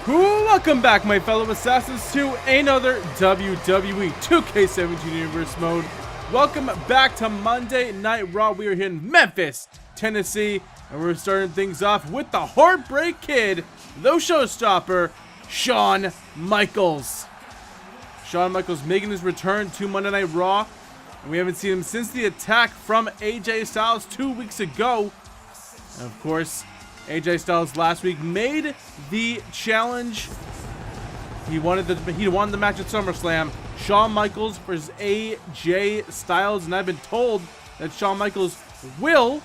Welcome back, my fellow assassins, to another WWE 2K17 Universe mode. Welcome back to Monday Night Raw. We are here in Memphis, Tennessee, and we're starting things off with the Heartbreak Kid, the showstopper, Shawn Michaels. Shawn Michaels making his return to Monday Night Raw, and we haven't seen him since the attack from AJ Styles 2 weeks ago. And of course, AJ Styles last week made the challenge. He wanted the match at SummerSlam. Shawn Michaels versus AJ Styles, and I've been told that Shawn Michaels will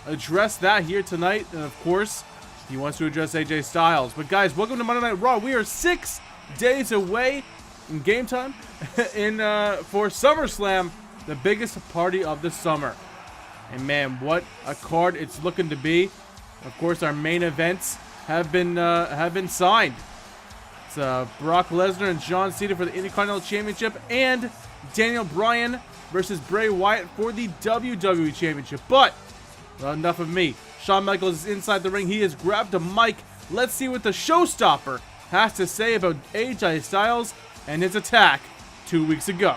address that here tonight. And of course, he wants to address AJ Styles. But guys, welcome to Monday Night Raw. We are 6 days away in game time for SummerSlam, the biggest party of the summer. And man, what a card it's looking to be. Of course, our main events have been signed. It's Brock Lesnar and John Cena for the Intercontinental Championship, and Daniel Bryan versus Bray Wyatt for the WWE Championship. But enough of me. Shawn Michaels is inside the ring. He has grabbed a mic. Let's see what the showstopper has to say about AJ Styles and his attack 2 weeks ago.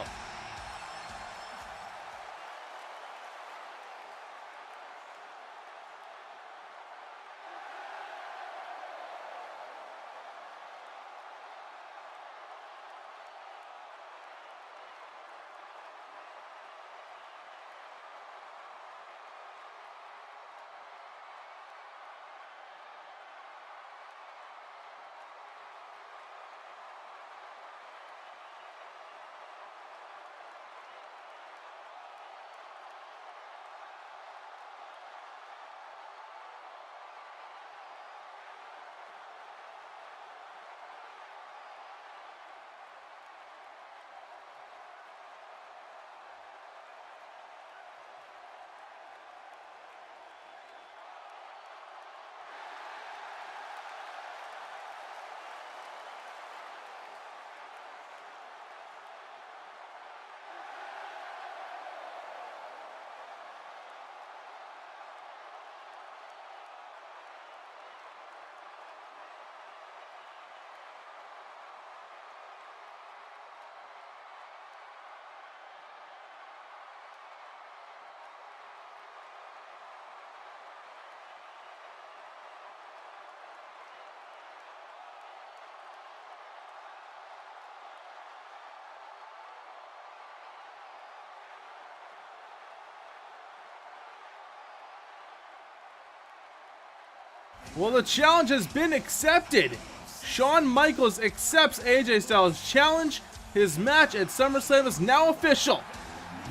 Well, the challenge has been accepted. Shawn Michaels accepts AJ Styles' challenge. His match at SummerSlam is now official.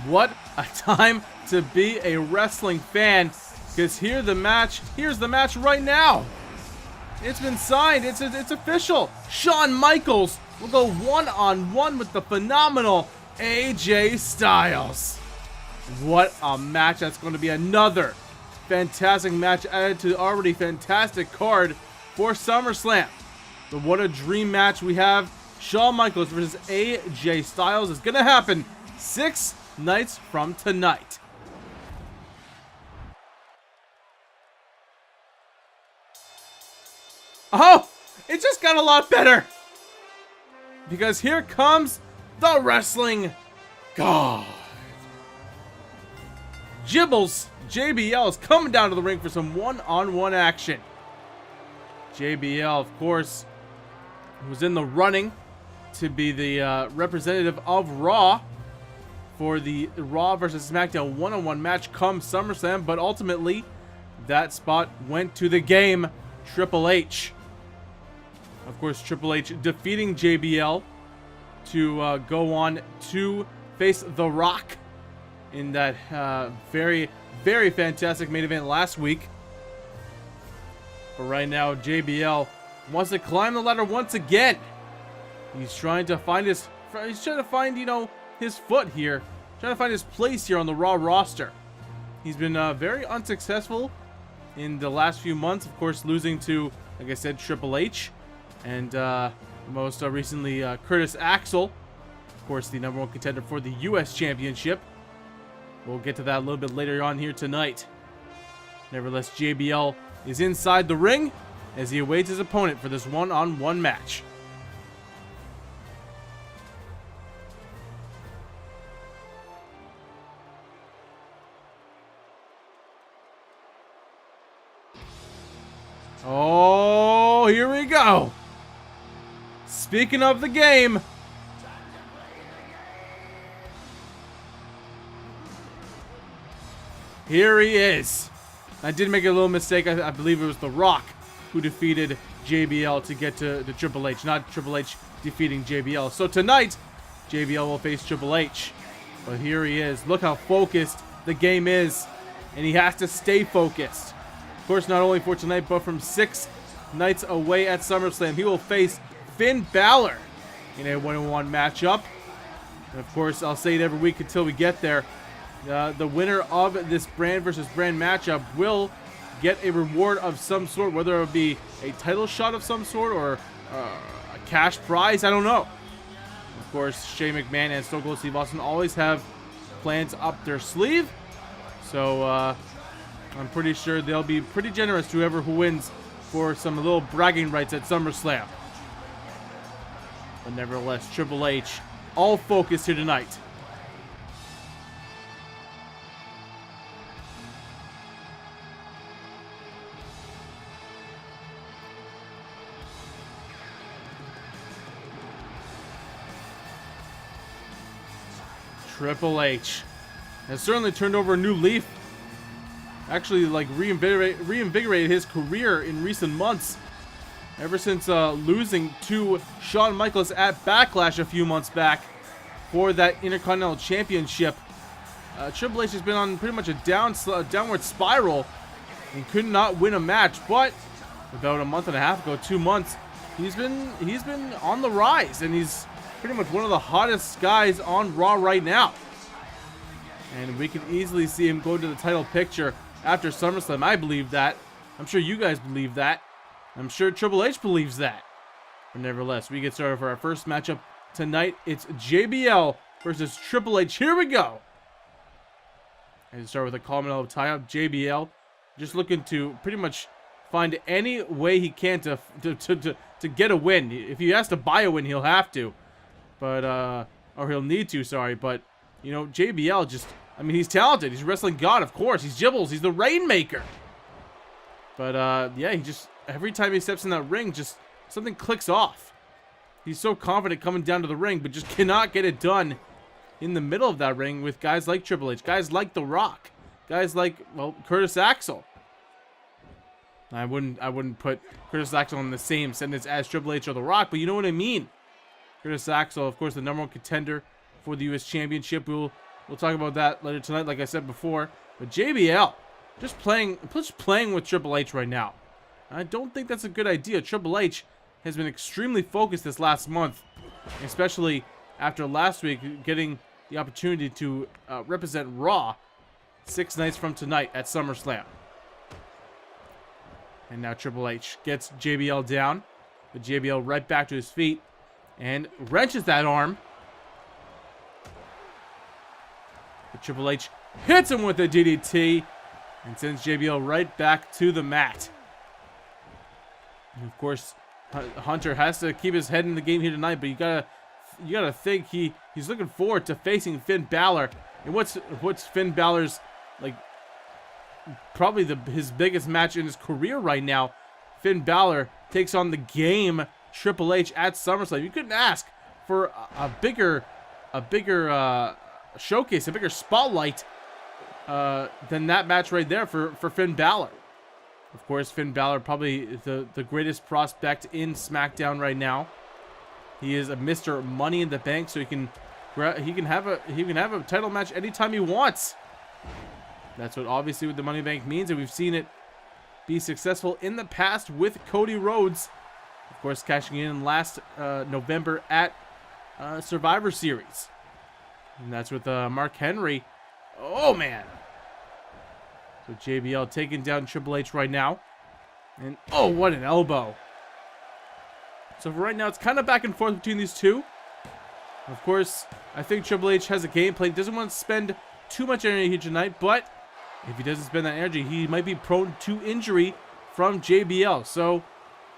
What a time to be a wrestling fan, because here's the match right now. It's been signed. It's official. Shawn Michaels will go one-on-one with the phenomenal AJ Styles. What a match. That's going to be another fantastic match added to the already fantastic card for SummerSlam. But what a dream match we have. Shawn Michaels versus AJ Styles is going to happen 6 nights from tonight. Oh, it just got a lot better, because here comes the wrestling god. Jibbles JBL is coming down to the ring for some one-on-one action. JBL, of course, was in the running to be the representative of Raw for the Raw versus SmackDown one-on-one match come SummerSlam, but ultimately that spot went to the game, Triple H. Of course, Triple H defeating JBL to go on to face The Rock in that very fantastic main event last week. But right now, JBL wants to climb the ladder once again. He's trying to find his his foot here, trying to find his place here on the Raw roster. He's been very unsuccessful in the last few months, of course, losing to, like I said, Triple H, and most recently Curtis Axel, of course, the #1 contender for the U.S. Championship. We'll get to that a little bit later on here tonight. Nevertheless, JBL is inside the ring. as he awaits his opponent for this one-on-one match. Oh, here we go. Speaking of the game, here he is. I did make a little mistake. I believe it was The Rock who defeated JBL to get to Triple H, not Triple H defeating JBL. So tonight, JBL will face Triple H. But here he is. Look how focused the game is, and he has to stay focused. Of course, not only for tonight, but from 6 nights away at SummerSlam, he will face Finn Balor in a one-on-one matchup. And of course, I'll say it every week until we get there. The winner of this brand versus brand matchup will get a reward of some sort, whether it be a title shot of some sort or a cash prize. I don't know. Of course, Shane McMahon and Stone Cold Steve Austin always have plans up their sleeve. So I'm pretty sure they'll be pretty generous to whoever who wins for some little bragging rights at SummerSlam. But nevertheless, Triple H, all focused here tonight. Triple H has certainly turned over a new leaf. Actually, like reinvigorated his career in recent months. Ever since losing to Shawn Michaels at Backlash a few months back for that Intercontinental Championship, Triple H has been on pretty much a downward spiral and could not win a match. But about a month and a half ago, 2 months, he's been on the rise, and he's pretty much one of the hottest guys on Raw right now. And we can easily see him go to the title picture after SummerSlam. I believe that. I'm sure you guys believe that. I'm sure Triple H believes that. But nevertheless, we get started for our first matchup tonight. It's JBL versus Triple H. Here we go. And start with a Continental tie-up. JBL just looking to pretty much find any way he can to get a win. If he has to buy a win, he'll have to. But, or he'll need to, sorry. But, you know, JBL just, I mean, he's talented. He's a wrestling god, of course. He's Jibbles. He's the Rainmaker. But, yeah, he just, every time he steps in that ring, just something clicks off. He's so confident coming down to the ring, but just cannot get it done in the middle of that ring with guys like Triple H, guys like The Rock, guys like, well, Curtis Axel. I wouldn't put Curtis Axel in the same sentence as Triple H or The Rock, but you know what I mean. Curtis Axel, of course, the #1 contender for the U.S. Championship. We'll talk about that later tonight, like I said before. But JBL, just playing with Triple H right now. I don't think that's a good idea. Triple H has been extremely focused this last month, especially after last week getting the opportunity to represent Raw 6 nights from tonight at SummerSlam. And now Triple H gets JBL down, but JBL right back to his feet and wrenches that arm. But Triple H hits him with a DDT and sends JBL right back to the mat. And of course, Hunter has to keep his head in the game here tonight, but you gotta think he's looking forward to facing Finn Balor. And what's Finn Balor's, like, probably his biggest match in his career right now. Finn Balor takes on the game Triple H at SummerSlam. You couldn't ask for a bigger showcase, a bigger spotlight than that match right there for Finn Balor. Of course, Finn Balor probably the greatest prospect in SmackDown right now. He is a Mr. Money in the Bank, so he can have a title match anytime he wants. That's what the Money in the Bank means, and we've seen it be successful in the past with Cody Rhodes, of course, cashing in last November at Survivor Series, and that's with Mark Henry. Oh man! So JBL taking down Triple H right now, and oh, what an elbow! So for right now, it's kind of back and forth between these two. Of course, I think Triple H has a game plan. Doesn't want to spend too much energy here tonight, but if he doesn't spend that energy, he might be prone to injury from JBL. So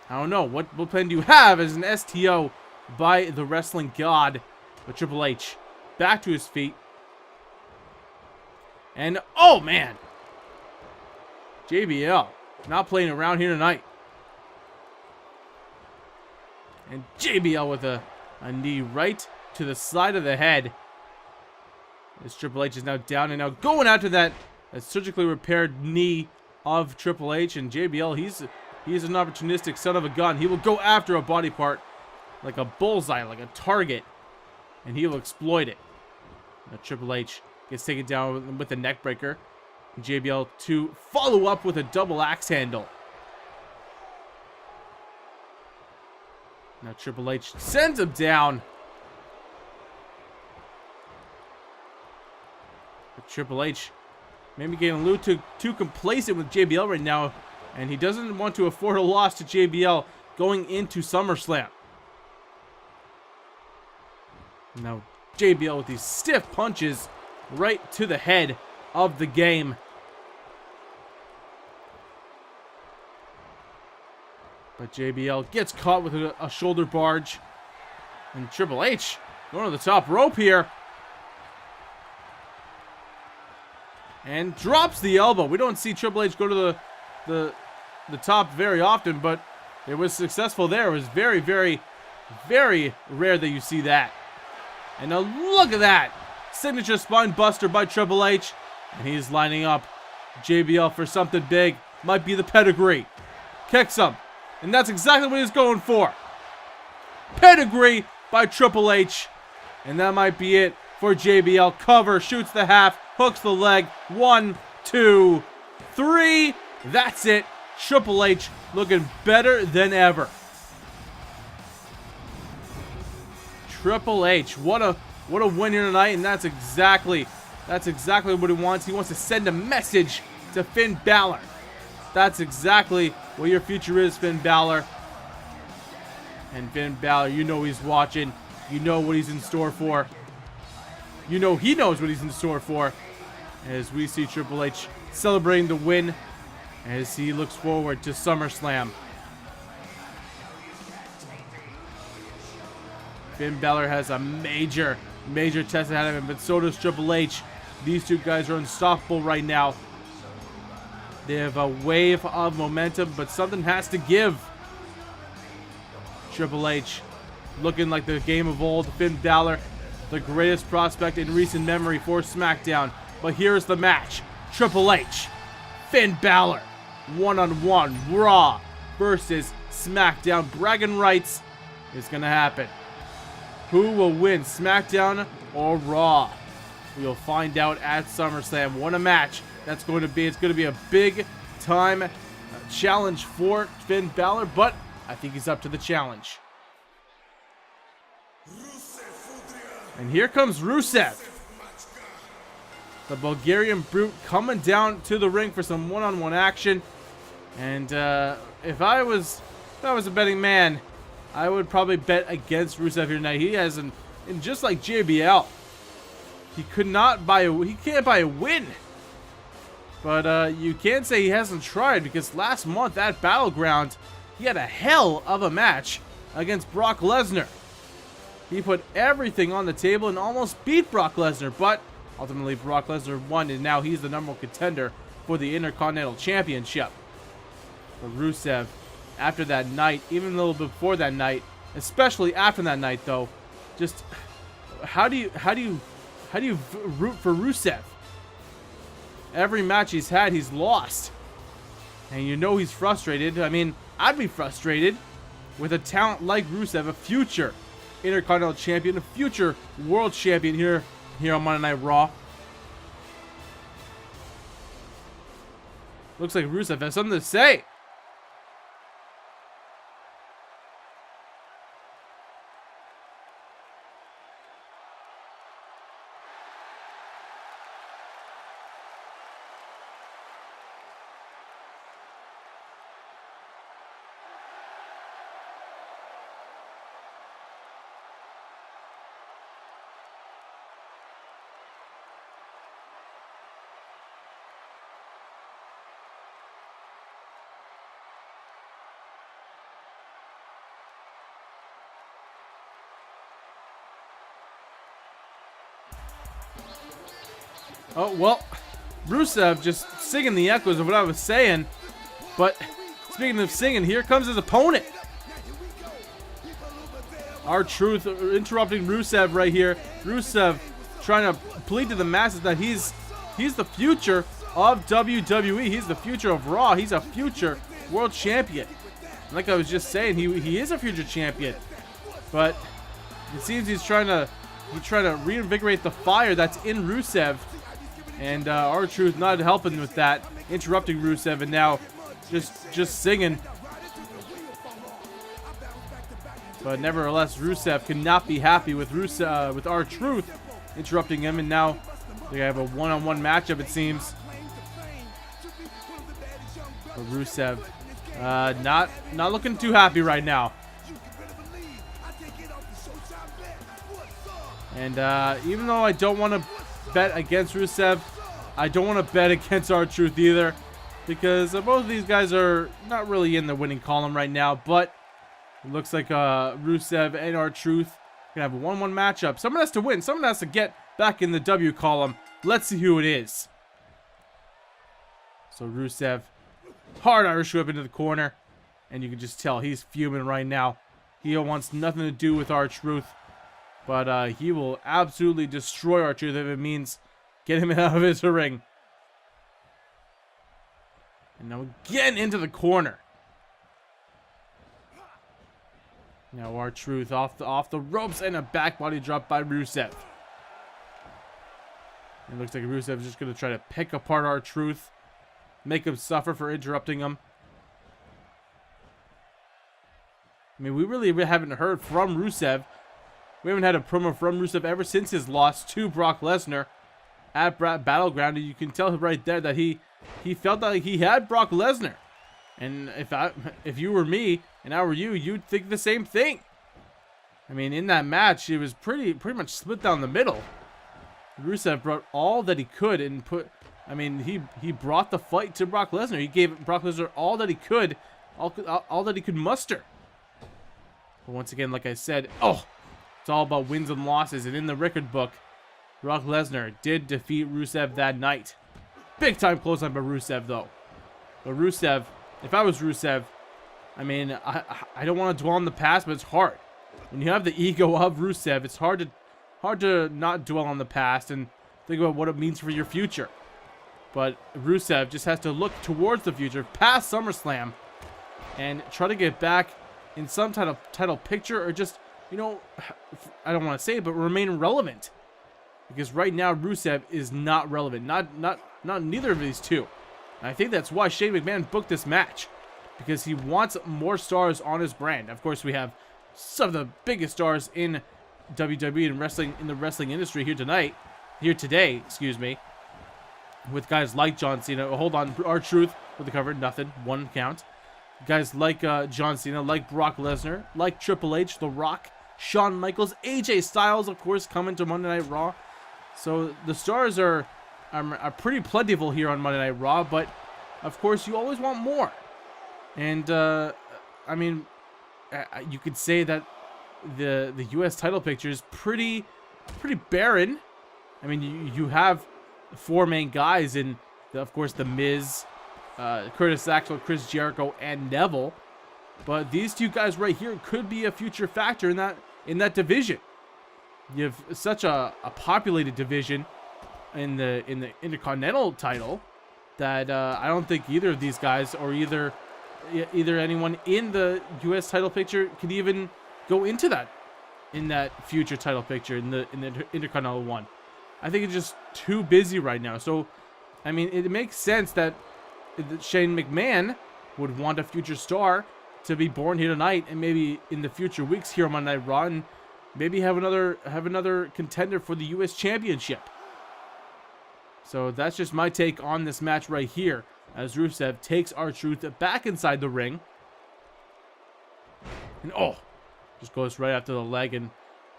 I don't know. What plan do you have as an STO by the wrestling god? But Triple H back to his feet. And, oh, man. JBL not playing around here tonight. And JBL with a knee right to the side of the head. As Triple H is now down and now going after that surgically repaired knee of Triple H. And JBL, he's an opportunistic son of a gun. He will go after a body part like a bullseye, like a target, and he will exploit it. Now Triple H gets taken down with a neck breaker. JBL to follow up with a double axe handle. Now Triple H sends him down. But Triple H maybe getting a little too complacent with JBL right now, and he doesn't want to afford a loss to JBL going into SummerSlam. Now JBL with these stiff punches right to the head of the game. But JBL gets caught with a shoulder barge. And Triple H going to the top rope here. And drops the elbow. We don't see Triple H go to the top very often, but it was successful there. It was very, very, very rare that you see that. And now look at that. Signature spine buster by Triple H. And he's lining up JBL for something big. Might be the pedigree. Kicks him. And that's exactly what he's going for. Pedigree by Triple H. And that might be it for JBL. Cover, shoots the half, hooks the leg. 1, 2, 3. That's it. Triple H looking better than ever. Triple H, what a win here tonight, and that's exactly what he wants. He wants to send a message to Finn Balor. That's exactly what your future is, Finn Balor. And Finn Balor, you know he's watching. You know what he's in store for. You know he knows what he's in store for. As we see Triple H celebrating the win as he looks forward to SummerSlam. Finn Balor has a major test ahead of him, but so does Triple H. These two guys are unstoppable right now. They have a wave of momentum, but something has to give. Triple H looking like the game of old. Finn Balor, the greatest prospect in recent memory for SmackDown. But here's the match. Triple H, Finn Balor, one-on-one, Raw versus SmackDown. Bragging rights is going to happen. Who will win, SmackDown or Raw? We'll find out at SummerSlam. What a match that's going to be. It's going to be a big-time challenge for Finn Balor, but I think he's up to the challenge. And here comes Rusev. The Bulgarian Brute coming down to the ring for some one-on-one action. And if I was a betting man, I would probably bet against Rusev here tonight. He has and just like JBL, he can't buy a win. But you can't say he hasn't tried, because last month at Battleground, he had a hell of a match against Brock Lesnar. He put everything on the table and almost beat Brock Lesnar, but ultimately Brock Lesnar won, and now he's the number one contender for the Intercontinental Championship. But Rusev, after that night, even a little before that night, especially after that night though, just how do you root for Rusev? Every match he's had, he's lost. And you know he's frustrated. I mean, I'd be frustrated with a talent like Rusev, a future Intercontinental Champion, a future World Champion here on Monday Night Raw. Looks like Rusev has something to say. Oh, well, Rusev just singing the echoes of what I was saying. But speaking of singing, here comes his opponent. R-Truth interrupting Rusev right here. Rusev trying to plead to the masses that he's the future of WWE. He's the future of Raw. He's a future world champion. Like I was just saying, he is a future champion. But it seems he's trying to reinvigorate the fire that's in Rusev. And R-Truth not helping with that, interrupting Rusev, and now just singing. But nevertheless, Rusev cannot be happy with R-Truth interrupting him, and now they have a one-on-one matchup, it seems. But Rusev not looking too happy right now. And even though I don't want to bet against Rusev, I don't want to bet against R-Truth either, because both of these guys are not really in the winning column right now. But it looks like Rusev and R-Truth gonna have a 1-1 matchup. Someone has to win. Someone has to get back in the W column. Let's see who it is. So Rusev, hard Irish whip into the corner, and you can just tell he's fuming right now. He wants nothing to do with R-Truth, but he will absolutely destroy R-Truth if it means get him out of his ring. And now again into the corner. Now R-Truth off the ropes, and a back body drop by Rusev. It looks like Rusev is just going to try to pick apart R-Truth, make him suffer for interrupting him. I mean, we really haven't heard from Rusev. We haven't had a promo from Rusev ever since his loss to Brock Lesnar at Battleground. And you can tell right there that he felt like he had Brock Lesnar. And if you were me and I were you, you'd think the same thing. I mean, in that match, it was pretty much split down the middle. Rusev brought all that he could and he brought the fight to Brock Lesnar. He gave Brock Lesnar all that he could, all that he could muster. But once again, like I said, it's all about wins and losses. And in the record book, Brock Lesnar did defeat Rusev that night. Big time clothesline by Rusev, though. But Rusev, if I was Rusev, I mean, I don't want to dwell on the past, but it's hard. When you have the ego of Rusev, it's hard to not dwell on the past and think about what it means for your future. But Rusev just has to look towards the future, past SummerSlam, and try to get back in some title picture, or just, you know, I don't want to say it, but remain relevant. Because right now Rusev is not relevant. Not neither of these two. And I think that's why Shane McMahon booked this match, because he wants more stars on his brand. Of course, we have some of the biggest stars in WWE and wrestling, in the wrestling industry here today, excuse me, with guys like John Cena. Hold on, R-Truth with the cover, nothing, 1 count. Guys like John Cena, like Brock Lesnar, like Triple H, The Rock, Shawn Michaels, AJ Styles, of course, coming to Monday Night Raw. So the stars are pretty plentiful here on Monday Night Raw, but of course you always want more. And I mean, you could say that the U.S. title picture is pretty barren. I mean, you have 4 main guys in, of course, The Miz, Curtis Axel, Chris Jericho, and Neville. But these 2 guys right here could be a future factor in that division. You have such a populated division in the Intercontinental title that I don't think either of these guys, or either anyone in the U.S. title picture, could even go into that in that future title picture in the Intercontinental one. I think it's just too busy right now. So, I mean, it makes sense that Shane McMahon would want a future star to be born here tonight, and maybe in the future weeks here on Monday Night Raw, and maybe have another contender for the U.S. Championship. So that's just my take on this match right here, as Rusev takes R-Truth back inside the ring. And just goes right after the leg. And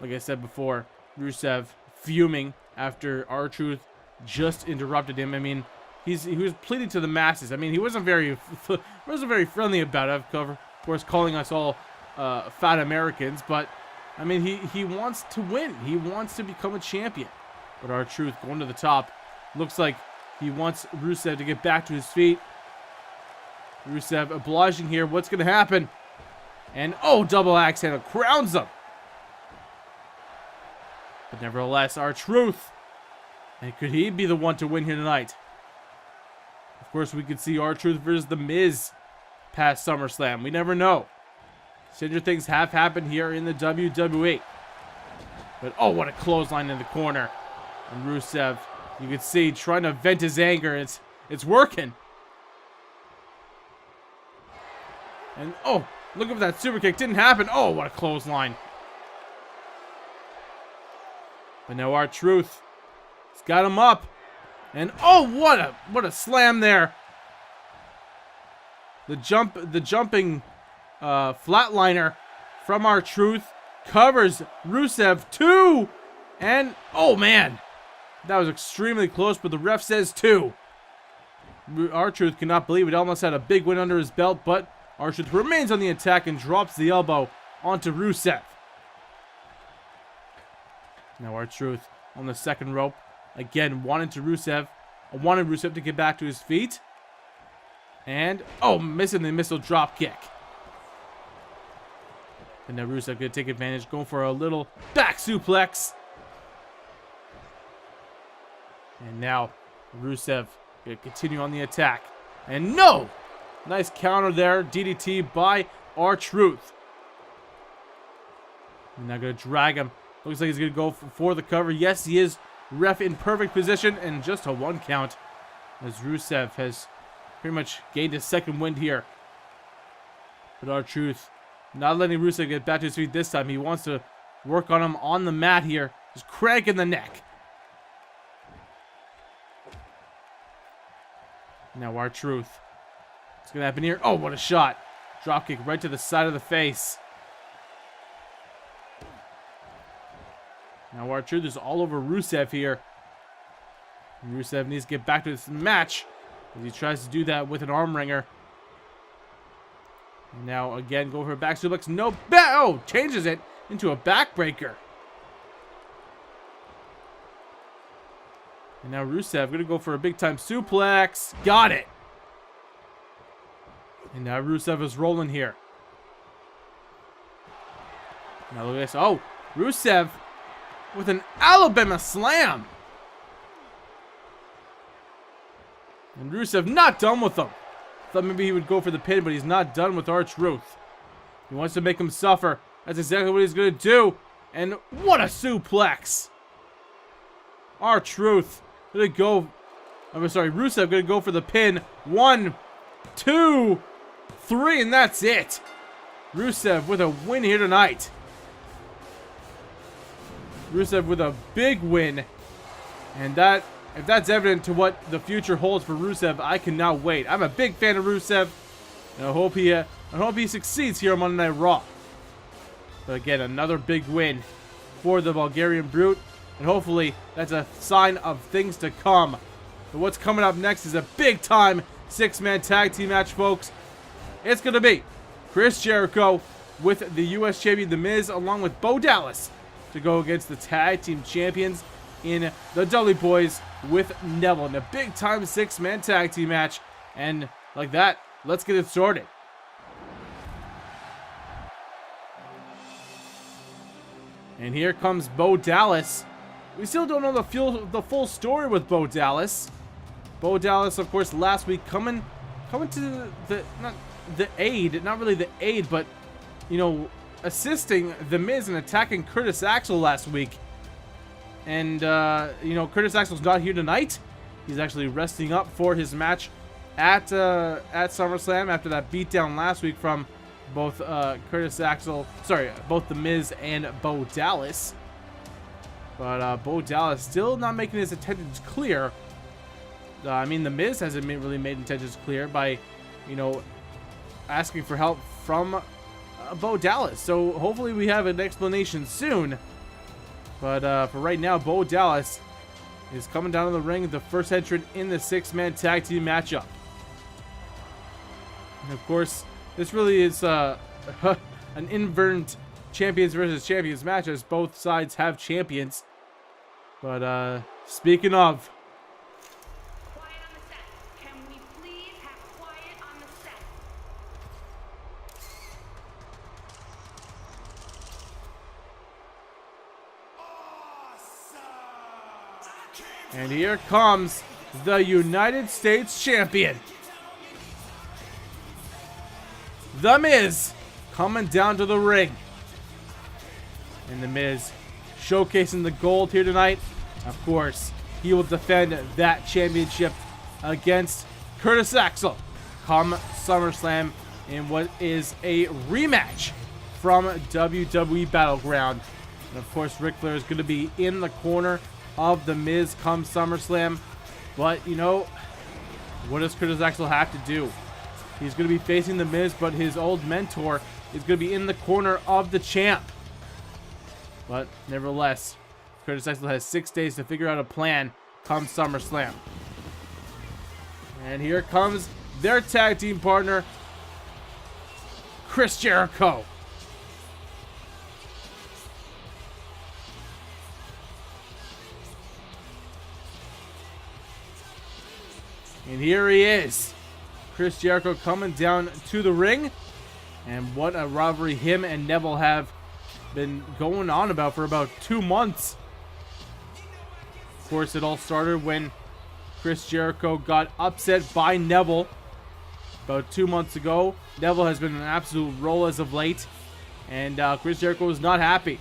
like I said before, Rusev fuming after R-Truth just interrupted him. I mean, he was pleading to the masses. I mean, he wasn't very friendly about it. Of course, calling us all fat Americans, but I mean, he wants to win. He wants to become a champion. But R-Truth going to the top Looks like he wants Rusev to get back to his feet. Rusev obliging here. What's going to happen? And, oh, double axe handle crowns him. But nevertheless, R-Truth. And could he be the one to win here tonight? Of course, we could see R-Truth versus The Miz past SummerSlam. We never know. Stranger things have happened here in the WWE. But, oh, what a clothesline in the corner. And Rusev, you can see, trying to vent his anger. It's working. And, oh, look at that super kick. Didn't happen. Oh, what a clothesline. But now R-Truth. He's got him up. And, oh, what a slam there. The jumping flatliner from R-Truth covers Rusev 2. And, oh, man. That was extremely close, but the ref says 2. R-Truth cannot believe it. Almost had a big win under his belt, but R-Truth remains on the attack and drops the elbow onto Rusev. Now R-Truth on the second rope. Again, wanted Rusev to get back to his feet. And, oh, missing the missile drop kick. And now Rusev going to take advantage, going for a little back suplex. And now Rusev going to continue on the attack. And no! Nice counter there. DDT by R-Truth. And now going to drag him. Looks like he's going to go for the cover. Yes, he is. Ref in perfect position. And just a 1 count. As Rusev has pretty much gained his second wind here. But R-Truth not letting Rusev get back to his feet this time. He wants to work on him on the mat here. Just cranking the neck. Now R-Truth. What's going to happen here? Oh, what a shot. Dropkick right to the side of the face. Now R-Truth is all over Rusev here. And Rusev needs to get back to this match as he tries to do that with an arm wringer. And now again, go for a back suplex. No, oh, changes it into a backbreaker. And now Rusev going to go for a big time suplex. Got it. And now Rusev is rolling here. Now look at this. Oh, Rusev with an Alabama slam. And Rusev not done with him. Thought maybe he would go for the pin, but he's not done with R-Truth. He wants to make him suffer. That's exactly what he's going to do. And what a suplex. R-Truth going to go. I'm sorry, Rusev going to go for the pin. 1, 2, 3, and that's it. Rusev with a win here tonight. Rusev with a big win. And that, if that's evident to what the future holds for Rusev, I cannot wait. I'm a big fan of Rusev. And I hope he succeeds here on Monday Night Raw. But again, another big win for the Bulgarian Brute. And hopefully that's a sign of things to come. But what's coming up next is a big time 6-man tag team match, folks. It's going to be Chris Jericho with the U.S. champion The Miz along with Bo Dallas to go against the tag team champions in the Dudley Boyz with Neville in a big time 6-man tag team match. And like that, let's get it started. And here comes Bo Dallas. We still don't know the full story with Bo Dallas. Bo Dallas, of course, last week coming to not really the aid, but you know, assisting The Miz and attacking Curtis Axel last week. And you know, Curtis Axel's not here tonight. He's actually resting up for his match at SummerSlam after that beatdown last week from both both The Miz and Bo Dallas. But Bo Dallas still not making his intentions clear. I mean, The Miz hasn't really made intentions clear by, you know, asking for help from Bo Dallas. So hopefully we have an explanation soon. But for right now, Bo Dallas is coming down to the ring, the first entrant in the 6-man tag team matchup. And of course, this really is an inverted champions versus champions match, as both sides have champions. But speaking of, And here comes the United States Champion, The Miz, coming down to the ring. And The Miz showcasing the gold here tonight. Of course, he will defend that championship against Curtis Axel come SummerSlam in what is a rematch from WWE Battleground. And of course, Ric Flair is going to be in the corner of The Miz come SummerSlam. But, you know, what does Curtis Axel have to do? He's going to be facing The Miz, but his old mentor is going to be in the corner of the champ. But, nevertheless, Curtis Axel has 6 days to figure out a plan come SummerSlam. And here comes their tag team partner, Chris Jericho. And here he is, Chris Jericho coming down to the ring. And what a rivalry him and Neville have been going on about for about 2 months. Of course, it all started when Chris Jericho got upset by Neville about 2 months ago. Neville has been an absolute roll as of late, and Chris Jericho is not happy.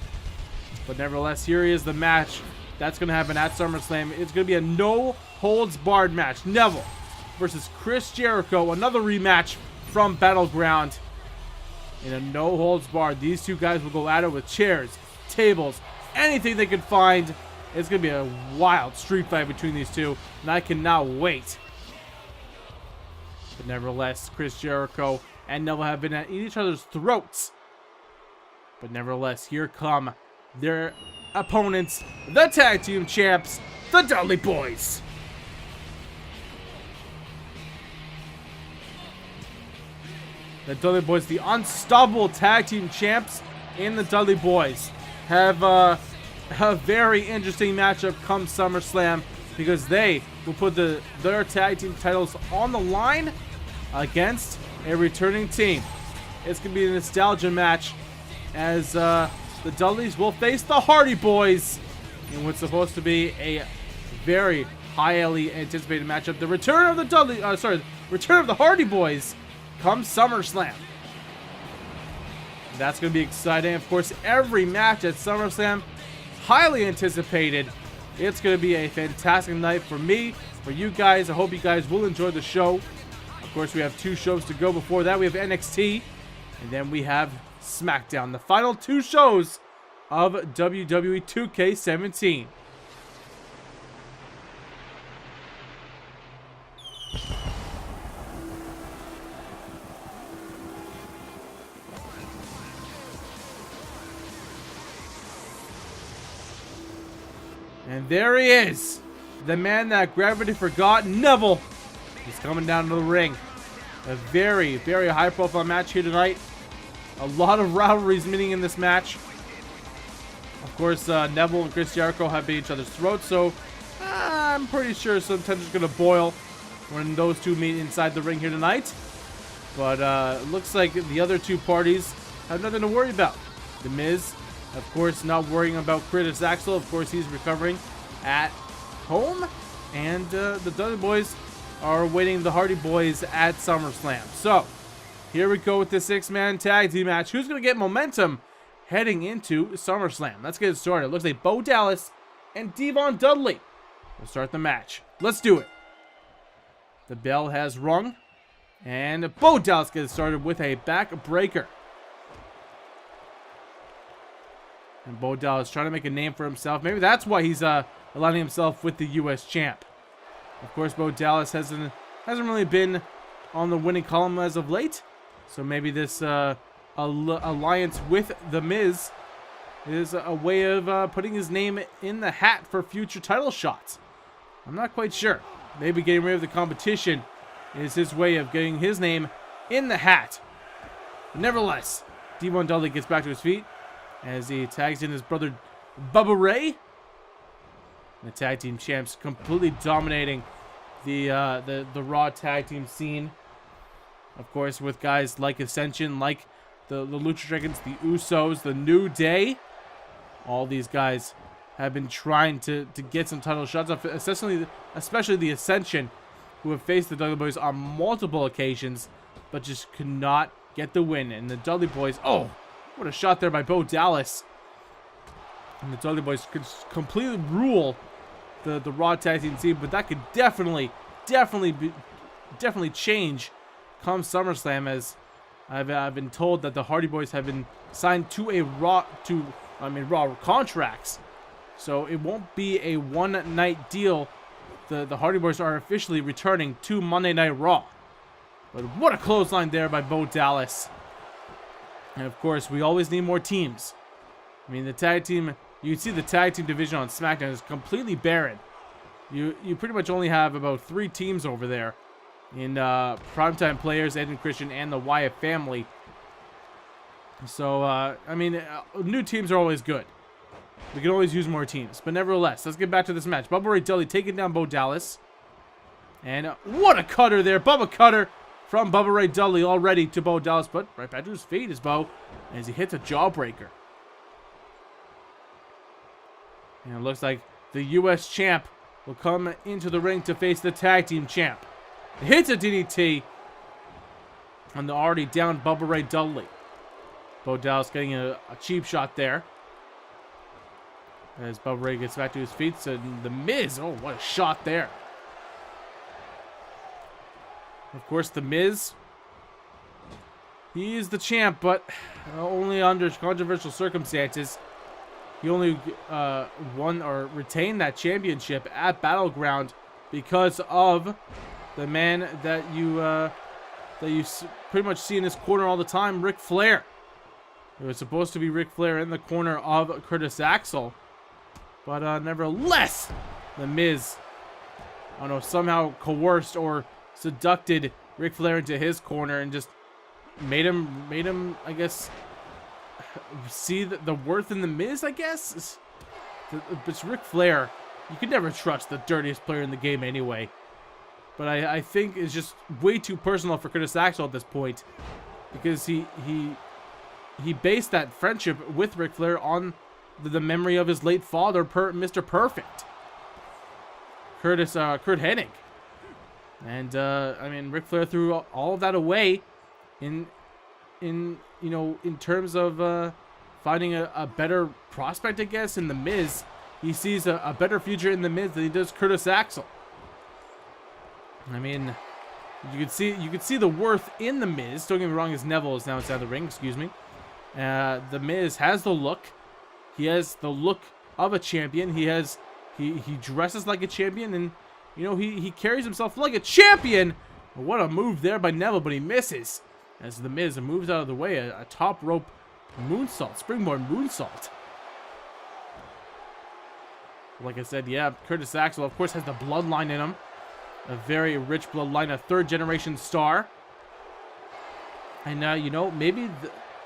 But nevertheless, here is the match that's going to happen at SummerSlam. It's going to be a no-holds-barred match. Neville versus Chris Jericho, another rematch from Battleground. In a no-holds-barred, these two guys will go at it with chairs, tables, anything they can find. It's going to be a wild street fight between these two, and I cannot wait. But nevertheless, Chris Jericho and Neville have been at each other's throats. But nevertheless, here come their opponents, the tag team champs, the Dudley Boyz. The Dudley Boyz, the unstoppable tag team champs in the Dudley Boyz, have a very interesting matchup come SummerSlam, because they will put their tag team titles on the line against a returning team. It's going to be a nostalgia match, as the Dudleys will face the Hardy Boyz in what's supposed to be a very highly anticipated matchup. The return of the return of the Hardy Boyz come SummerSlam. That's going to be exciting. Of course, every match at SummerSlam, highly anticipated. It's going to be a fantastic night for me, for you guys. I hope you guys will enjoy the show. Of course, we have 2 shows to go. Before that, we have NXT, and then we have SmackDown. The final 2 shows of WWE 2K17. And there he is, the man that gravity forgot, Neville. He's coming down to the ring. A very, very high-profile match here tonight. A lot of rivalries meeting in this match. Of course, Neville and Chris Jericho have been each other's throats, so I'm pretty sure some tension's going to boil when those two meet inside the ring here tonight. But it looks like the other 2 parties have nothing to worry about. The Miz, of course, not worrying about Curtis Axel. Of course, he's recovering at home. And the Dudley Boyz are awaiting the Hardy Boyz at SummerSlam. So, here we go with the 6-man tag team match. Who's going to get momentum heading into SummerSlam? Let's get it started. It looks like Bo Dallas and Devon Dudley will start the match. Let's do it. The bell has rung. And Bo Dallas gets started with a backbreaker. And Bo Dallas trying to make a name for himself. Maybe that's why he's aligning himself with the U.S. champ. Of course, Bo Dallas hasn't really been on the winning column as of late. So maybe this alliance with The Miz is a way of putting his name in the hat for future title shots. I'm not quite sure. Maybe getting rid of the competition is his way of getting his name in the hat. But nevertheless, Devon Dudley gets back to his feet as he tags in his brother Bubba Ray. The tag team champs completely dominating the Raw tag team scene. Of course, with guys like Ascension, like the Lucha Dragons, the Usos, the New Day. All these guys have been trying to get some title shots off, especially the Ascension, who have faced the Dudley Boyz on multiple occasions, but just could not get the win. And the Dudley Boyz, oh, what a shot there by Bo Dallas. And the Dudley Boyz could completely rule the Raw Tag Team scene, but that could definitely change come SummerSlam, as I've been told that the Hardy Boyz have been signed to Raw contracts. So it won't be a one-night deal. The Hardy Boyz are officially returning to Monday Night Raw. But what a clothesline there by Bo Dallas. And of course, we always need more teams. I mean, the tag team, you can see the tag team division on SmackDown is completely barren. You pretty much only have about 3 teams over there in Primetime Players, Ed and Christian, and the Wyatt family. So, I mean, new teams are always good. We can always use more teams. But nevertheless, let's get back to this match. Bubba Ray Dudley taking down Bo Dallas. And what a cutter there. Bubba cutter from Bubba Ray Dudley already to Bo Dallas. But right back to his feet is Bo as he hits a jawbreaker. And it looks like the U.S. champ will come into the ring to face the tag team champ. It hits a DDT on the already down Bubba Ray Dudley. Bo Dallas getting a cheap shot there. As Bubba Ray gets back to his feet, so the Miz, oh, what a shot there. Of course, the Miz, he is the champ, but only under controversial circumstances. He only won or retained that championship at Battleground because of the man that you pretty much see in his corner all the time, Ric Flair. It was supposed to be Ric Flair in the corner of Curtis Axel. But nevertheless, the Miz, I don't know, somehow coerced or seducted Ric Flair into his corner and just made him, I guess, see the worth in the Miz, I guess. It's Ric Flair. You could never trust the dirtiest player in the game anyway. But I think it's just way too personal for Curtis Axel at this point, because he based that friendship with Ric Flair on the memory of his late father, Mr. Perfect, Kurt Hennig. And I mean, Ric Flair threw all of that away in terms of finding a better prospect, I guess, in the Miz. He sees a better future in the Miz than he does Curtis Axel. I mean, you could see the worth in the Miz. Don't get me wrong, as Neville is now inside the ring. Excuse me. The Miz has the look. He has the look of a champion. He dresses like a champion, and he carries himself like a champion. What a move there by Neville, but he misses as the Miz moves out of the way. A top rope moonsault, springboard moonsault. Like I said, yeah, Curtis Axel, of course, has the bloodline in him. A very rich bloodline, a third-generation star. And maybe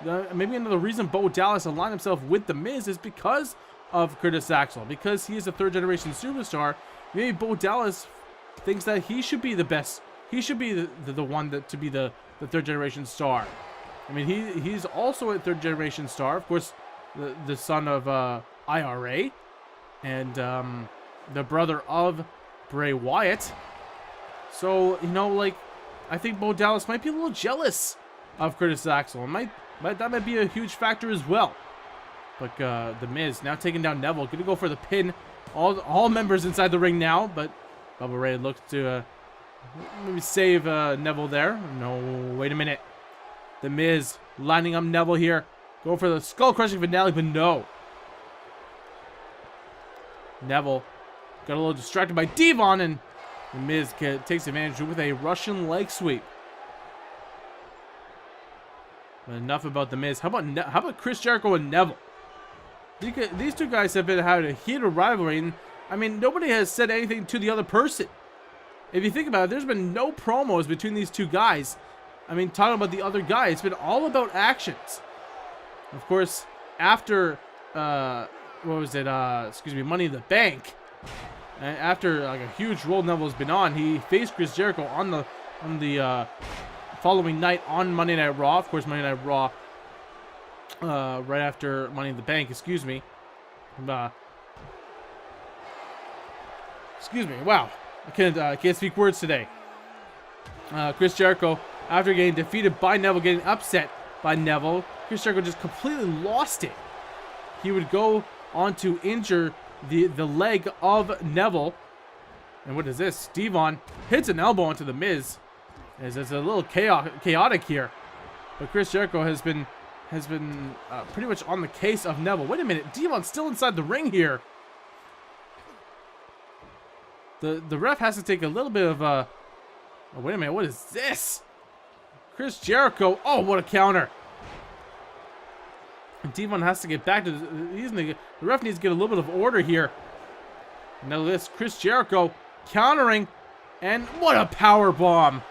another reason Bo Dallas aligned himself with the Miz is because of Curtis Axel, because he is a third-generation superstar. Maybe Bo Dallas thinks that he should be the best. He should be the one to be the third-generation star. I mean, he's also a third-generation star, of course, the son of IRA, and the brother of Bray Wyatt. So I think Bo Dallas might be a little jealous of Curtis Axel. That might be a huge factor as well. But the Miz now taking down Neville, gonna go for the pin. All members inside the ring now, but Bubba Ray looks to maybe save Neville there. No, wait a minute. The Miz lining up Neville here. Go for the skull crushing finale, but no. Neville got a little distracted by Devon, and the Miz takes advantage with a Russian leg sweep. But enough about the Miz. How about Chris Jericho and Neville? These two guys have been having a heated rivalry, and I mean, nobody has said anything to the other person. If you think about it, there's been no promos between these two guys. I mean, talking about the other guy, it's been all about actions. Of course, after Money in the Bank, after like a huge role Neville's been on, he faced Chris Jericho on the following night on Monday Night Raw. Of course, Monday Night Raw right after Money in the Bank, excuse me. Excuse me. Wow. I can't speak words today. Chris Jericho, after getting defeated by Neville, getting upset by Neville, Chris Jericho just completely lost it. He would go on to injure the leg of Neville. And what is this? Devon hits an elbow onto the Miz. It's a little chaotic here. But Chris Jericho has been pretty much on the case of Neville. Wait a minute. Devon's still inside the ring here. The ref has to take a little bit of a... Oh, wait a minute. What is this? Chris Jericho. Oh, what a counter. And Devon has to get back to... The ref needs to get a little bit of order here. Now this Chris Jericho countering. And what a power bomb.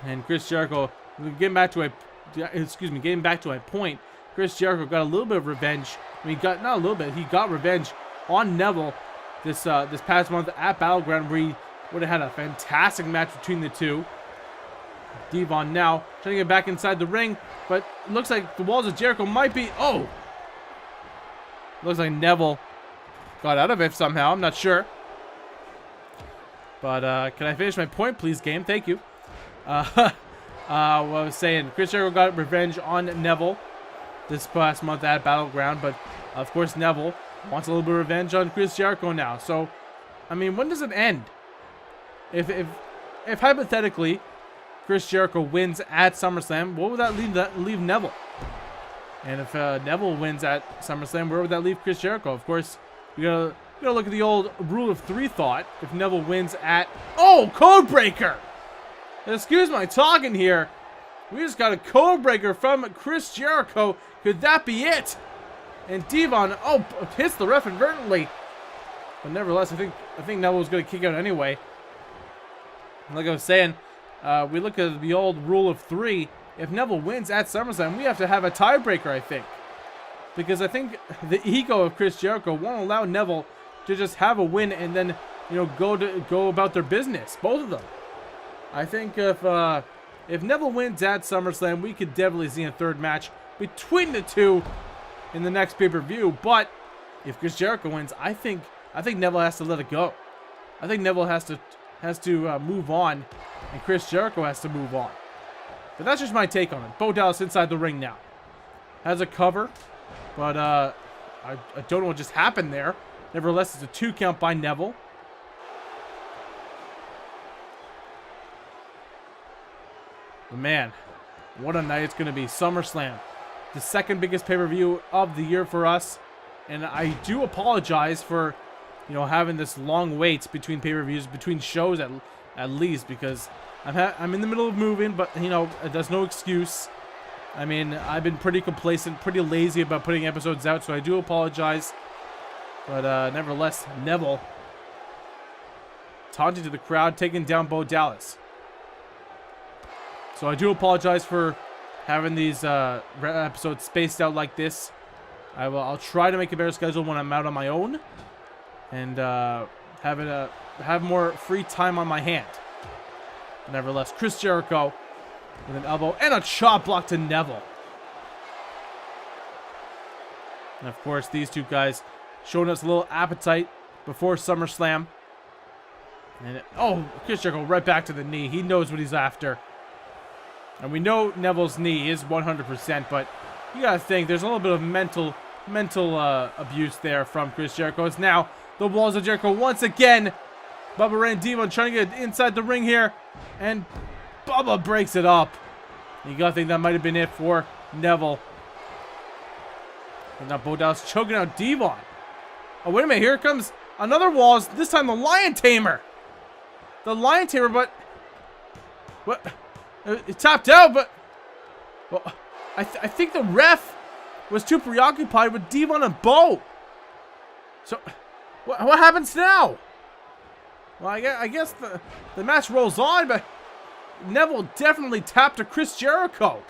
And Chris Jericho getting back to a point. Chris Jericho got a little bit of revenge. I mean, not a little bit. He got revenge on Neville this past month at Battleground, where he would have had a fantastic match between the two. Devon now trying to get back inside the ring, but it looks like the walls of Jericho might be... Oh! Looks like Neville got out of it somehow. I'm not sure. But can I finish my point, please, game? Thank you. What I was saying, Chris Jericho got revenge on Neville this past month at Battleground, but of course Neville wants a little bit of revenge on Chris Jericho now. So, I mean, when does it end? If hypothetically Chris Jericho wins at SummerSlam, what would that leave Neville? And if Neville wins at SummerSlam, where would that leave Chris Jericho? Of course, you gotta look at the old rule of three thought. If Neville wins at... Oh, code breaker! Excuse my talking here. We just got a code breaker from Chris Jericho. Could that be it? And Devon, hits the ref inadvertently. But nevertheless, I think Neville was going to kick out anyway. And like I was saying, we look at the old rule of three. If Neville wins at SummerSlam, we have to have a tiebreaker, I think. Because I think the ego of Chris Jericho won't allow Neville to just have a win and then, go about their business. Both of them. I think if Neville wins at SummerSlam, we could definitely see a third match between the two in the next pay-per-view. But if Chris Jericho wins, I think Neville has to let it go. I think Neville has to move on, and Chris Jericho has to move on. But that's just my take on it. Bo Dallas inside the ring now. Has a cover, but I don't know what just happened there. Nevertheless, it's a 2 count by Neville. But man, what a night it's going to be. SummerSlam, the second biggest pay-per-view of the year for us. And I do apologize for, having this long wait between pay-per-views, between shows at least, because I'm in the middle of moving, but, that's no excuse. I mean, I've been pretty complacent, pretty lazy about putting episodes out, so I do apologize. But nevertheless, Neville taunting to the crowd, taking down Bo Dallas. So I do apologize for having these episodes spaced out like this. I'll try to make a better schedule when I'm out on my own, and have more free time on my hand. But nevertheless, Chris Jericho with an elbow and a chop block to Neville. And of course, these two guys showing us a little appetite before SummerSlam. And Chris Jericho right back to the knee. He knows what he's after. And we know Neville's knee is 100%, but you gotta think there's a little bit of mental abuse there from Chris Jericho. It's now the walls of Jericho once again. Bubba Ray and Devon trying to get inside the ring here, and Bubba breaks it up. You gotta think that might have been it for Neville. And now Bo Dallas choking out Devon. Oh, wait a minute, here comes another walls. This time the Lion Tamer. The Lion Tamer, but what? It tapped out, but I think the ref was too preoccupied with Devon and Bo. So, what happens now? Well, I guess the match rolls on, but Neville definitely tapped to Chris Jericho.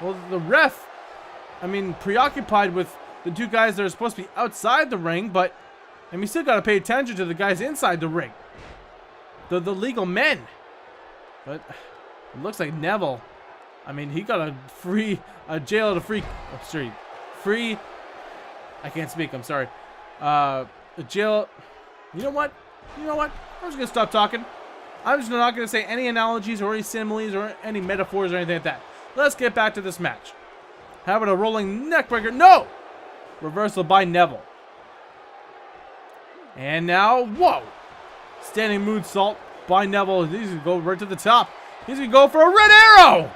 Well, the ref, preoccupied with the two guys that are supposed to be outside the ring, but we still got to pay attention to the guys inside the ring. The legal men. But it looks like Neville, he got a jail at a free street. I can't speak, I'm sorry. A jail You know what? You know what? I'm just going to stop talking. I'm just not going to say any analogies or any similes or any metaphors or anything like that. Let's get back to this match. How about a rolling neckbreaker? No! Reversal by Neville. And now, whoa! Standing moonsault by Neville. He's going to go right to the top. He's going to go for a red arrow!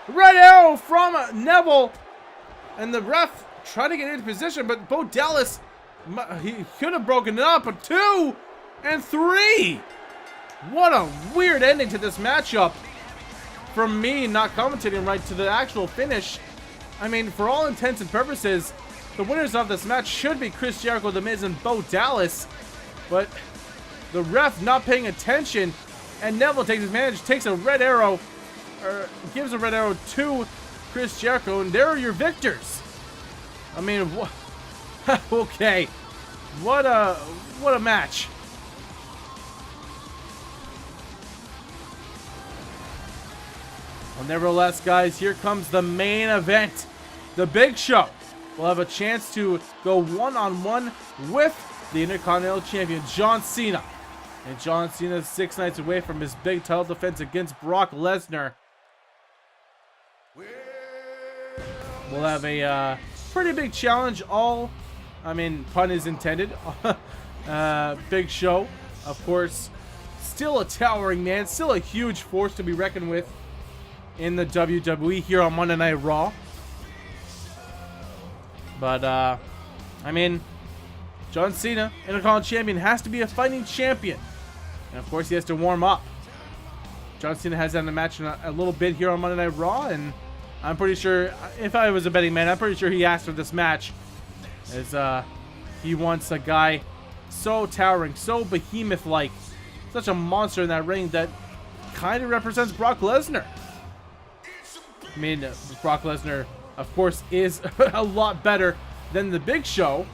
Red arrow from Neville. And the ref tried to get into position, but Bo Dallas, he could have broken it up. But 2 and 3. What a weird ending to this matchup. From me not commentating right to the actual finish. I mean, for all intents and purposes, the winners of this match should be Chris Jericho, The Miz, and Bo Dallas. But the ref not paying attention, and Neville takes advantage, takes a red arrow, or gives a red arrow to Chris Jericho, and there are your victors. I mean, okay, what a match. Well, nevertheless, guys, here comes the main event. The Big Show will have a chance to go one-on-one with the Intercontinental Champion, John Cena. And John Cena is 6 nights away from his big title defense against Brock Lesnar. We'll have a pretty big challenge. Pun is intended. Big Show, of course, still a towering man, still a huge force to be reckoned with in the WWE here on Monday Night Raw. But, John Cena, Intercontinental Champion, has to be a fighting champion. And, of course, he has to warm up. John Cena has had a match in a little bit here on Monday Night Raw, and I'm pretty sure, if I was a betting man, I'm pretty sure he asked for this match. As he wants a guy so towering, so behemoth-like, such a monster in that ring that kind of represents Brock Lesnar. I mean, Brock Lesnar, of course, is a lot better than the Big Show.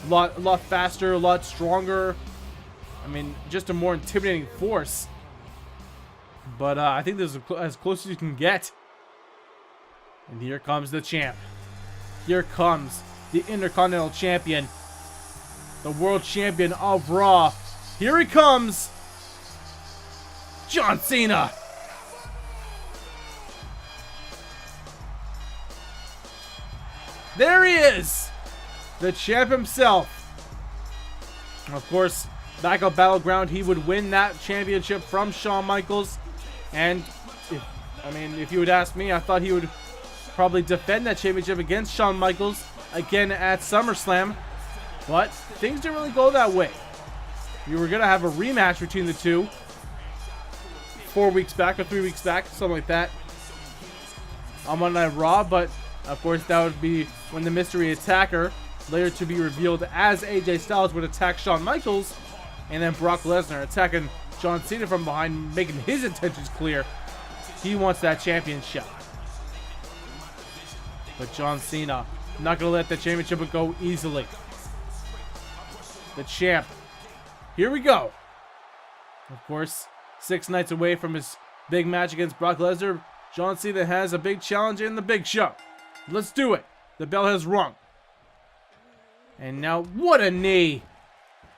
A lot faster, a lot stronger. I mean, just a more intimidating force. But I think this is as close as you can get. And here comes the champ. Here comes the Intercontinental Champion. The World Champion of Raw. Here he comes. John Cena. There he is. The champ himself. Of course, back on Battleground, he would win that championship from Shawn Michaels. And, if you would ask me, I thought he would probably defend that championship against Shawn Michaels again at SummerSlam. But things didn't really go that way. You were going to have a rematch between the two 4 weeks back or 3 weeks back, something like that, on Monday Night Raw. But, of course, that would be when the mystery attacker, later to be revealed as AJ Styles, would attack Shawn Michaels. And then Brock Lesnar attacking John Cena from behind, making his intentions clear. He wants that championship. But John Cena, not going to let the championship go easily. The champ. Here we go. Of course, 6 nights away from his big match against Brock Lesnar, John Cena has a big challenge in the Big Show. Let's do it. The bell has rung. And now, what a knee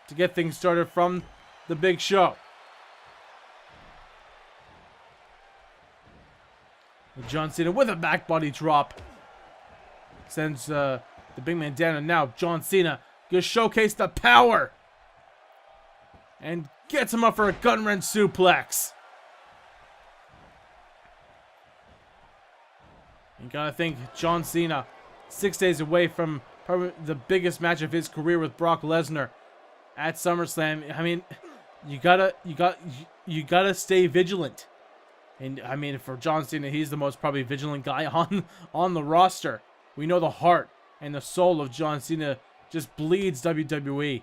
to get things started from the Big Show. John Cena with a back body drop sends the big man down, and now John Cena gonna showcase the power and gets him up for a gun wrench suplex. You gotta think, John Cena, 6 days away from probably the biggest match of his career with Brock Lesnar at SummerSlam. I mean, you gotta stay vigilant. And I mean, for John Cena, he's the most probably vigilant guy on the roster. We know the heart and the soul of John Cena just bleeds WWE.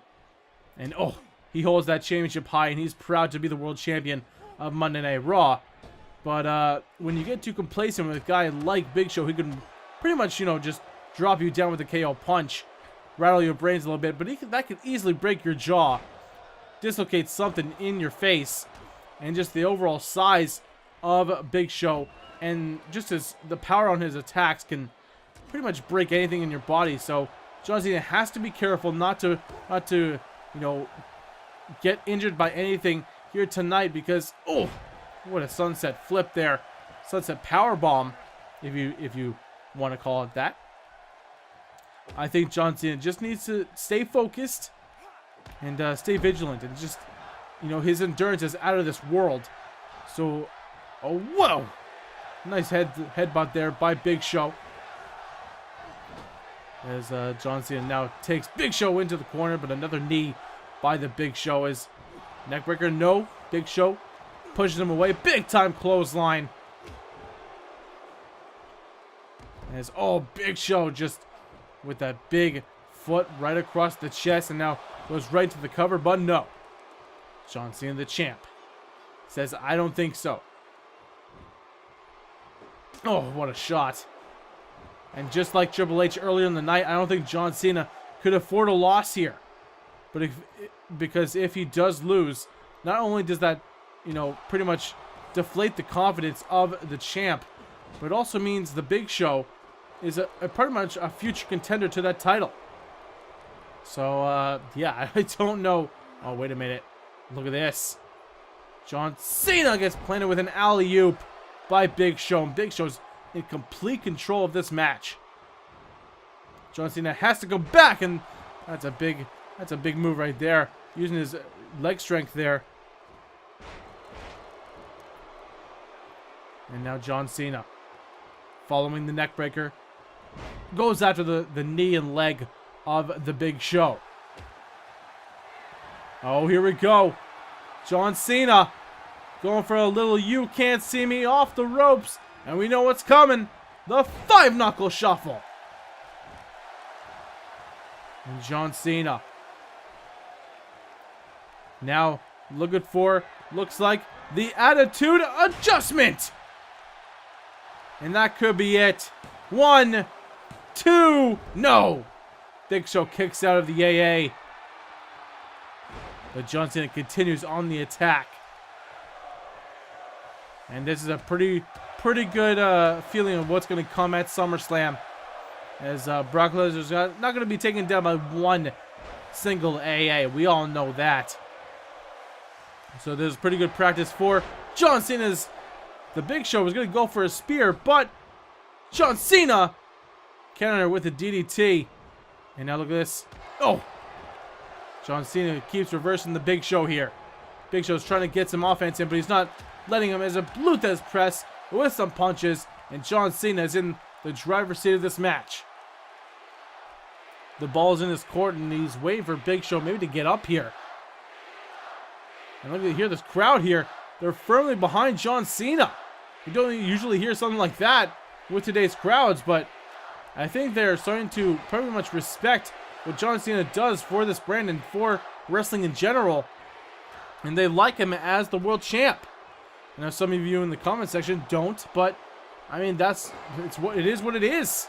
And he holds that championship high, and he's proud to be the world champion of Monday Night Raw. But when you get too complacent with a guy like Big Show, he can pretty much, just drop you down with a KO punch, rattle your brains a little bit, but that could easily break your jaw, dislocate something in your face, and just the overall size of Big Show, and just the power on his attacks can pretty much break anything in your body. So John Cena has to be careful not to get injured by anything here tonight, because oh, what a sunset flip there, sunset power bomb, if you want to call it that. I think John Cena just needs to stay focused and stay vigilant, and just his endurance is out of this world. So, oh whoa, nice headbutt there by Big Show. As John Cena now takes Big Show into the corner, but another knee by the Big Show is neckbreaker. No, Big Show pushes him away. Big time clothesline. As Big Show just with that big foot right across the chest, and now goes right to the cover, but no. John Cena, the champ, says, I don't think so. Oh, what a shot. And just like Triple H earlier in the night, I don't think John Cena could afford a loss here. But because if he does lose, not only does that, pretty much deflate the confidence of the champ, but it also means the Big Show is pretty much a future contender to that title. So, yeah, I don't know. Oh, wait a minute. Look at this. John Cena gets planted with an alley-oop by Big Show. And Big Show's in complete control of this match. John Cena has to go back, and that's a big move right there, using his leg strength there. And now John Cena, following the neckbreaker, goes after the knee and leg of the Big Show. Oh, here we go. John Cena going for a little "you can't see me" off the ropes. And we know what's coming. The 5-knuckle shuffle. And John Cena now looking for, looks like, the attitude adjustment. And that could be it. 1, 2, no. Big Show kicks out of the AA. But John Cena continues on the attack. And this is a pretty good feeling of what's going to come at SummerSlam. As Brock Lesnar's not going to be taken down by one single AA. We all know that. So there's pretty good practice for John Cena's. The Big Show was going to go for a spear, but John Cena countered with a DDT. And now look at this. Oh! John Cena keeps reversing the Big Show here. Big Show's trying to get some offense in, but he's not letting him, as a Blue Test press with some punches. And John Cena is in the driver's seat of this match. The ball's in his court, and he's waiting for Big Show maybe to get up here. And look at here, this crowd here. They're firmly behind John Cena. You don't usually hear something like that with today's crowds, but I think they're starting to pretty much respect what John Cena does for this brand and for wrestling in general. And they like him as the world champ. I know some of you in the comment section don't, but I mean, it is what it is.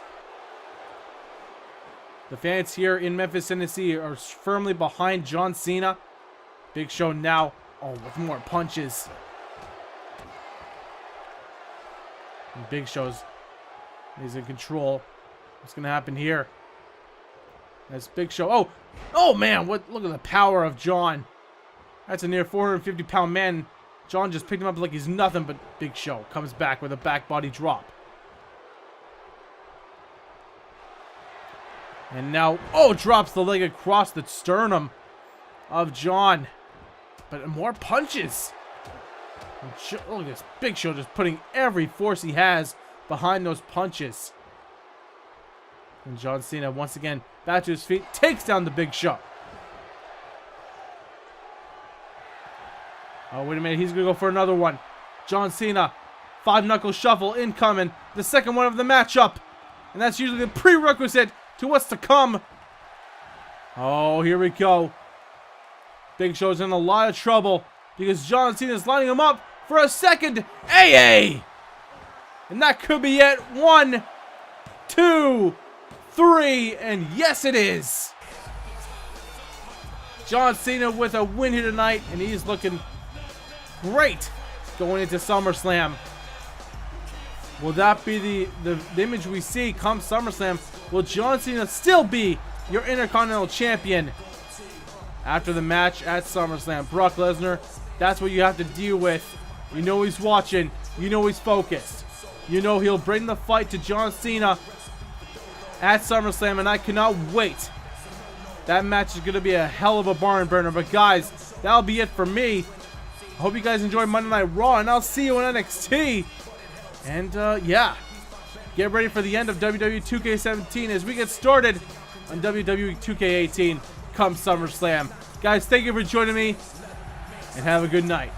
The fans here in Memphis, Tennessee are firmly behind John Cena. Big Show now, with more punches. And Big Show's is in control. What's going to happen here? As Big Show, oh man, look at the power of John. That's a near 450-pound man. John just picked him up like he's nothing, but Big Show comes back with a back body drop. And now, drops the leg across the sternum of John. But more punches. Look at this. Big Show just putting every force he has behind those punches. And John Cena, once again, back to his feet, takes down the Big Show. Oh, wait a minute. He's going to go for another one. John Cena, 5-knuckle shuffle incoming. The second one of the matchup. And that's usually the prerequisite to what's to come. Oh, here we go. Big Show's in a lot of trouble because John Cena's lining him up for a second AA. And that could be it. 1, 2, 3, and yes, it is. John Cena with a win here tonight, and he's looking great going into SummerSlam. Will that be the image we see come SummerSlam? Will John Cena still be your Intercontinental Champion? after the match at SummerSlam. Brock Lesnar, that's what you have to deal with. You know he's watching. You know he's focused. You know he'll bring the fight to John Cena at SummerSlam, and I cannot wait. That match is going to be a hell of a barn burner. But guys, that'll be it for me. I hope you guys enjoyed Monday Night Raw, and I'll see you in NXT. And yeah, get ready for the end of WWE 2K17 as we get started on WWE 2K18 come SummerSlam. Guys, thank you for joining me, and have a good night.